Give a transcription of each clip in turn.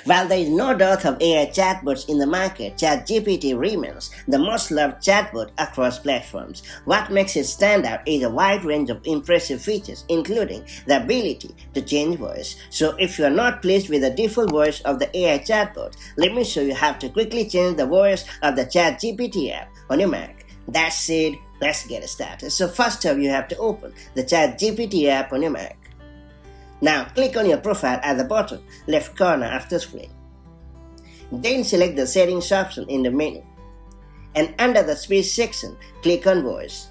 While there is no dearth of AI chatbots in the market, ChatGPT remains the most loved chatbot across platforms. What makes it stand out is a wide range of impressive features, including the ability to change voice. So if you are not pleased with the default voice of the AI chatbot, let me show you how to quickly change the voice of the ChatGPT app on your Mac. That's it, let's get started. So first up, you have to open the ChatGPT app on your Mac. Now click on your profile at the bottom left corner of the screen. Then select the settings option in the menu. And under the speech section, click on voice.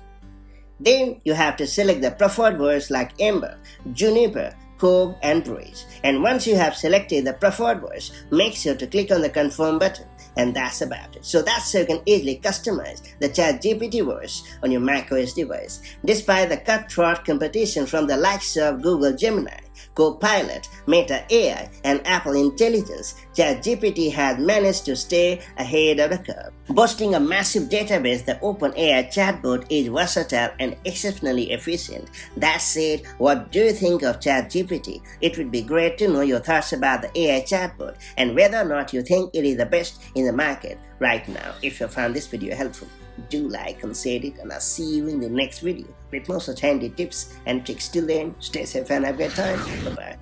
Then you have to select the preferred voice like Ember, Juniper, Cove, and Breeze. And once you have selected the preferred voice, make sure to click on the confirm button. And that's about it. So that's how you can easily customize the ChatGPT voice on your macOS device. Despite the cutthroat competition from the likes of Google Gemini, Copilot, Meta AI, and Apple Intelligence, ChatGPT has managed to stay ahead of the curve. Boasting a massive database, the openai chatbot is versatile and exceptionally efficient. That said, what do you think of ChatGPT? It would be great to know your thoughts about the AI chatbot and whether or not you think it is the best in the market right now. If you found this video helpful, do like and share it, and I'll see you in the next video with more such handy tips and tricks. Till then, stay safe and have a great time. Bye-bye.